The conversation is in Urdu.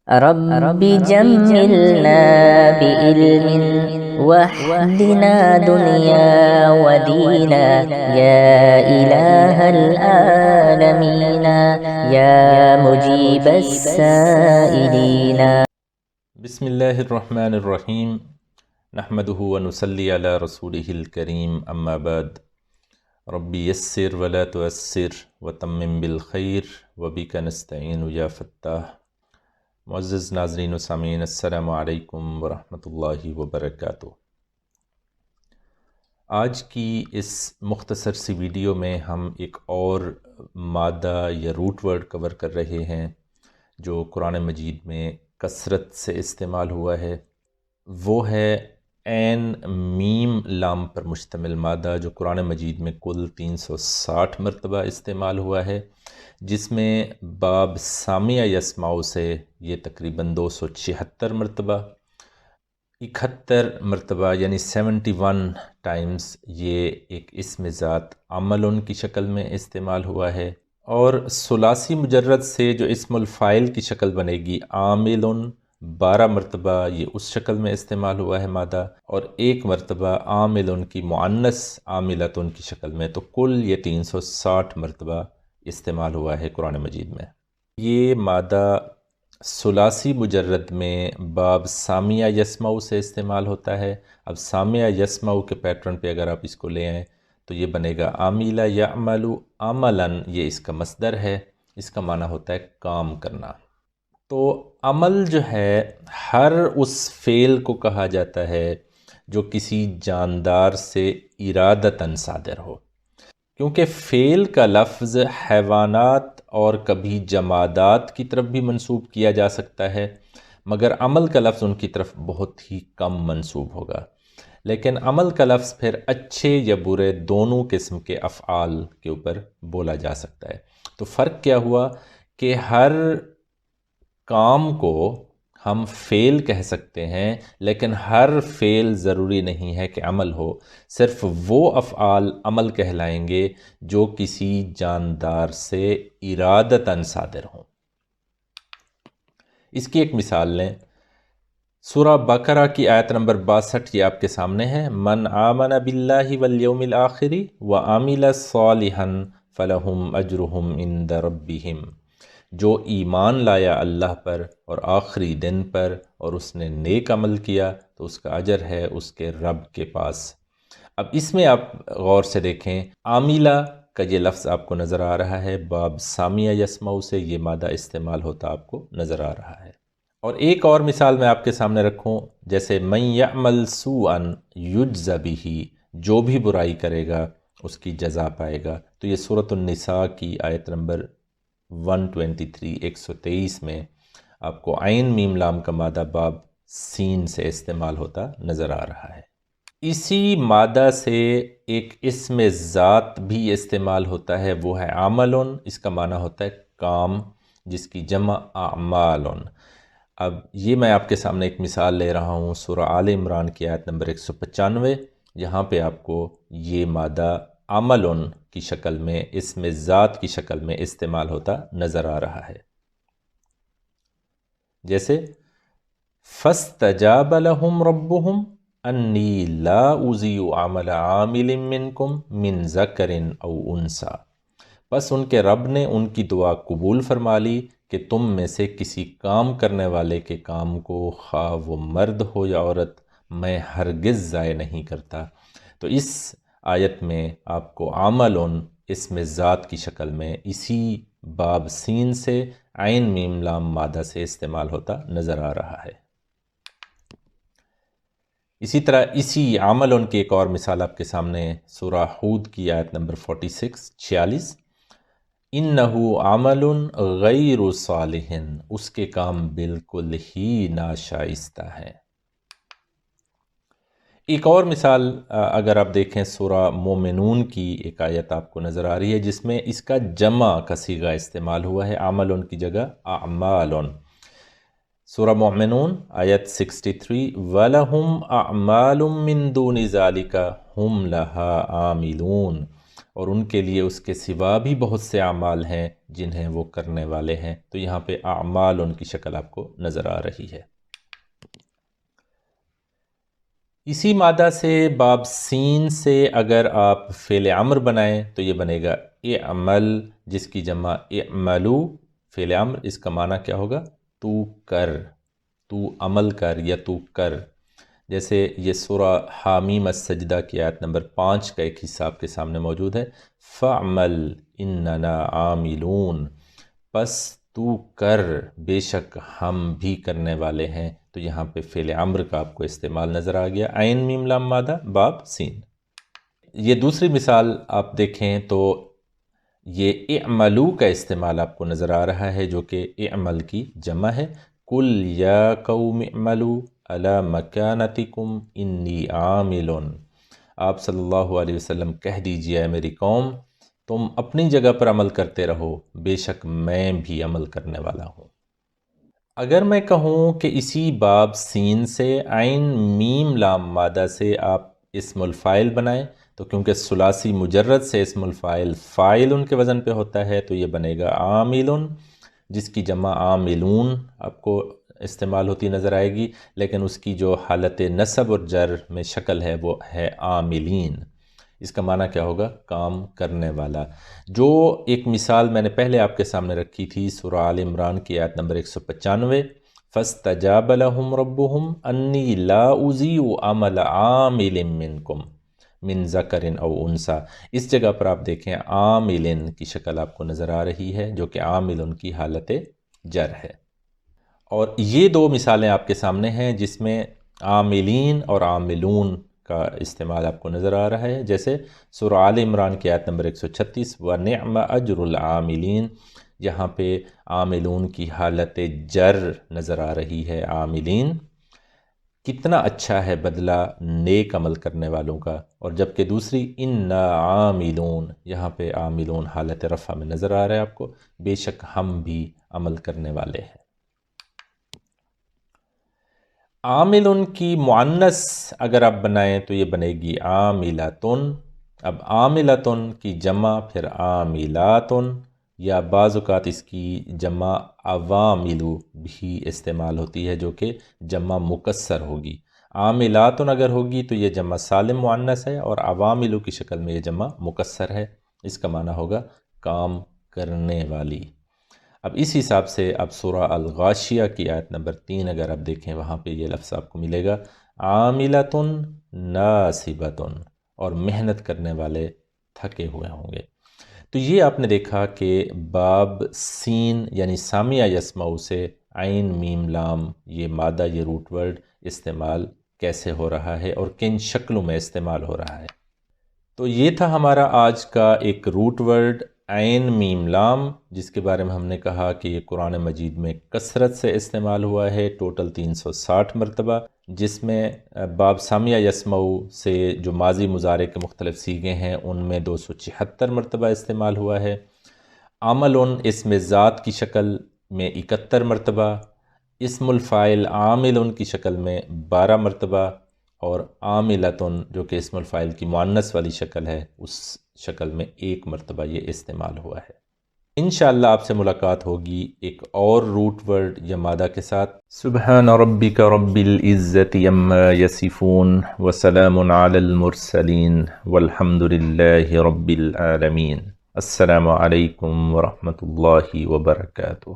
رب جملنا بعلم واهدنا دنيا ودينا يا إله العالمين يا مجيب السائلين. بسم اللہ الرحمن الرحیم نحمده ونصلی علی رسولہ الکریم اما بعد ربی یسر ولا تعسر وتمم بالخیر وبک نستعین یا فتاح. معزز ناظرین و سامعین، السلام علیکم ورحمۃ اللہ وبرکاتہ. آج کی اس مختصر سی ویڈیو میں ہم ایک اور مادہ یا روٹ ورڈ کور کر رہے ہیں جو قرآن مجید میں کثرت سے استعمال ہوا ہے. وہ ہے عین میم لام پر مشتمل مادہ جو قرآن مجید میں کل 360 مرتبہ استعمال ہوا ہے، جس میں باب سامع یسمع سے یہ تقریباً 276 مرتبہ، 71 مرتبہ یعنی 71 ٹائمز یہ ایک اسم ذات عمل کی شکل میں استعمال ہوا ہے. اور ثلاثی مجرد سے جو اسم الفاعل کی شکل بنے گی عامل، 12 مرتبہ یہ اس شکل میں استعمال ہوا ہے مادہ، اور 1 مرتبہ عامل کی مؤنث عاملتن کی شکل میں. تو کل یہ 360 مرتبہ استعمال ہوا ہے قرآن مجید میں. یہ مادہ ثلاثی مجرد میں باب سامع یسمع سے استعمال ہوتا ہے. اب سامع یسمع کے پیٹرن پہ اگر آپ اس کو لے آئیں تو یہ بنے گا عامل یعمل عملاً. یہ اس کا مصدر ہے، اس کا معنی ہوتا ہے کام کرنا. تو عمل جو ہے ہر اس فعل کو کہا جاتا ہے جو کسی جاندار سے ارادتاً صادر ہو، کیونکہ فعل کا لفظ حیوانات اور کبھی جمادات کی طرف بھی منسوب کیا جا سکتا ہے، مگر عمل کا لفظ ان کی طرف بہت ہی کم منسوب ہوگا. لیکن عمل کا لفظ پھر اچھے یا برے دونوں قسم کے افعال کے اوپر بولا جا سکتا ہے. تو فرق کیا ہوا کہ ہر کام کو ہم فعل کہہ سکتے ہیں، لیکن ہر فعل ضروری نہیں ہے کہ عمل ہو. صرف وہ افعال عمل کہلائیں گے جو کسی جاندار سے ارادتاً صادر ہوں. اس کی ایک مثال لیں. سورہ بقرہ کی آیت نمبر 62 یہ آپ کے سامنے ہے. من آمن باللہ والیوم الآخر وعمل صالحا فلہم اجرہم عند ربہم. جو ایمان لایا اللہ پر اور آخری دن پر اور اس نے نیک عمل کیا تو اس کا اجر ہے اس کے رب کے پاس. اب اس میں آپ غور سے دیکھیں، عاملہ کا یہ لفظ آپ کو نظر آ رہا ہے، باب سامع یسمع سے یہ مادہ استعمال ہوتا آپ کو نظر آ رہا ہے. اور ایک اور مثال میں آپ کے سامنے رکھوں، جیسے من یعمل سوءا یجز بہ، جو بھی برائی کرے گا اس کی جزا پائے گا. تو یہ سورۃ النساء کی آیت نمبر 123 میں آپ کو عین میم لام کا مادہ باب سین سے استعمال ہوتا نظر آ رہا ہے. اسی مادہ سے ایک اسم ذات بھی استعمال ہوتا ہے، وہ ہے عمل. اس کا معنی ہوتا ہے کام، جس کی جمع اعمال. اب یہ میں آپ کے سامنے ایک مثال لے رہا ہوں سورہ آل عمران کی آیت نمبر 195. یہاں پہ آپ کو یہ مادہ عمل کی شکل میں، اسم ذات کی شکل میں استعمال ہوتا نظر آ رہا ہے. جیسے فَاسْتَجَابَ لَهُمْ رَبُّهُمْ أَنِّي لَا أُضِيعُ عَمَلَ عَامِلٍ مِّنْكُمْ مِنْ ذَكَرٍ أَوْ أُنْثَىٰ. بس ان کے رب نے ان کی دعا قبول فرما لی کہ تم میں سے کسی کام کرنے والے کے کام کو، خواہ وہ مرد ہو یا عورت، میں ہرگز ضائع نہیں کرتا. تو اس آیت میں آپ کو عمل اسم ذات کی شکل میں اسی باب سین سے عین میم لام مادہ سے استعمال ہوتا نظر آ رہا ہے. اسی طرح اسی عمل کی ایک اور مثال آپ کے سامنے سورہ ہود کی آیت نمبر 46. انہو عمل غیر صالح، اس کے کام بالکل ہی ناشائستہ ہیں. ایک اور مثال اگر آپ دیکھیں سورہ مومنون کی ایک آیت آپ کو نظر آ رہی ہے جس میں اس کا جمع کا صیغہ استعمال ہوا ہے، عمل کی جگہ اعمال. سورہ مومنون آیت 63 وَلَهُمْ أَعْمَالٌ مِّن دُونِ ذَلِكَ هُمْ لَهَا عَامِلُونَ. اور ان کے لیے اس کے سوا بھی بہت سے اعمال ہیں جنہیں وہ کرنے والے ہیں۔ تو یہاں پہ اعمال ان کی شکل آپ کو نظر آ رہی ہے۔ اسی مادہ سے باب سین سے اگر آپ فعل امر بنائیں تو یہ بنے گا اعمل، جس کی جمع اعملو، فعل امر، اس کا معنی کیا ہوگا؟ تو کر، تو عمل کر یا تو کر۔ جیسے یہ سورہ حامیم السجدہ کی آیت نمبر 5 کا ایک حصہ آپ کے سامنے موجود ہے، فَعْمَلْ إِنَّنَا عَامِلُونَ، پس تو کر، بے شک ہم بھی کرنے والے ہیں۔ تو یہاں پہ فعل امر کا آپ کو استعمال نظر آ گیا، عین میم لام مادہ باب سین۔ یہ دوسری مثال آپ دیکھیں تو یہ اعملو کا استعمال آپ کو نظر آ رہا ہے، جو کہ اعمل کی جمع ہے۔ قُلْ يَا قَوْمِ اعْمَلُوا عَلَى مَكَانَتِكُمْ إِنِّي عَامِلٌ، آپ صلی اللہ علیہ وسلم کہہ دیجئے اے میری قوم، تم اپنی جگہ پر عمل کرتے رہو، بے شک میں بھی عمل کرنے والا ہوں۔ اگر میں کہوں کہ اسی باب سین سے عین میم لام مادہ سے آپ اسم الفاعل بنائیں، تو کیونکہ ثلاثی مجرد سے اسم الفاعل فاعل ان کے وزن پہ ہوتا ہے، تو یہ بنے گا عامل، جس کی جمع عاملون آپ کو استعمال ہوتی نظر آئے گی، لیکن اس کی جو حالت نصب اور جر میں شکل ہے وہ ہے عاملین۔ اس کا معنی کیا ہوگا؟ کام کرنے والا۔ جو ایک مثال میں نے پہلے آپ کے سامنے رکھی تھی سورہ آل عمران کی آیت نمبر 195، فَاسْتَجَابَ لَهُمْ رَبُّهُمْ أَنِّي لَا أُضِيعُ عَمَلَ عَامِلٍ مِّنْكُمْ من ذکر او انثیٰ، اس جگہ پر آپ دیکھیں عاملن کی شکل آپ کو نظر آ رہی ہے، جو کہ عاملن کی حالت جر ہے۔ اور یہ دو مثالیں آپ کے سامنے ہیں جس میں عاملین اور عاملون کا استعمال آپ کو نظر آ رہا ہے، جیسے سورہ آل عمران کی آیت نمبر 136، وَنِعْمَ أَجْرُ الْعَامِلِينَ، یہاں پہ عاملون کی حالت جر نظر آ رہی ہے، عاملین، کتنا اچھا ہے بدلہ نیک عمل کرنے والوں کا۔ اور جبکہ دوسری اِنَّا عَامِلُونَ، یہاں پہ عاملون حالت رفع میں نظر آ رہا ہے آپ کو، بے شک ہم بھی عمل کرنے والے ہیں۔ عاملن کی مؤنث اگر آپ بنائیں تو یہ بنے گی عاملتن۔ اب عاملتن کی جمع پھر عاملاتن، یا بعض اوقات اس کی جمع عواملو بھی استعمال ہوتی ہے، جو کہ جمع مکسر ہوگی۔ عاملاتن اگر ہوگی تو یہ جمع سالم مؤنث ہے، اور عواملو کی شکل میں یہ جمع مکسر ہے، اس کا معنی ہوگا کام کرنے والی۔ اب اس حساب سے اب سورہ الغاشیہ کی آیت نمبر 3 اگر آپ دیکھیں، وہاں پہ یہ لفظ آپ کو ملے گا عاملتن ناصبتن، اور محنت کرنے والے تھکے ہوئے ہوں گے۔ تو یہ آپ نے دیکھا کہ باب سین یعنی سامع یسمعو سے عین میم لام یہ مادہ، یہ روٹ ورڈ استعمال کیسے ہو رہا ہے اور کن شکلوں میں استعمال ہو رہا ہے۔ تو یہ تھا ہمارا آج کا ایک روٹ ورڈ عین میم لام، جس کے بارے میں ہم نے کہا کہ یہ قرآن مجید میں کثرت سے استعمال ہوا ہے، ٹوٹل 360 مرتبہ، جس میں باب سامع یسمعو سے جو ماضی مضارع کے مختلف صیغے ہیں ان میں 276 مرتبہ استعمال ہوا ہے۔ عملن اسم ذات کی شکل میں 71 مرتبہ، اسم الفاعل عاملن کی شکل میں 12 مرتبہ، اور عاملتن جو کہ اسم الفاعل کی مؤنث والی شکل ہے اس شکل میں 1 مرتبہ یہ استعمال ہوا ہے۔ انشاءاللہ آپ سے ملاقات ہوگی ایک اور روٹ ورڈ یا مادہ کے ساتھ۔ سبحان ربک رب العزت عما یصفون وسلام علی المرسلین والحمد للہ رب العالمین۔ السلام علیکم ورحمۃ اللہ وبرکاتہ۔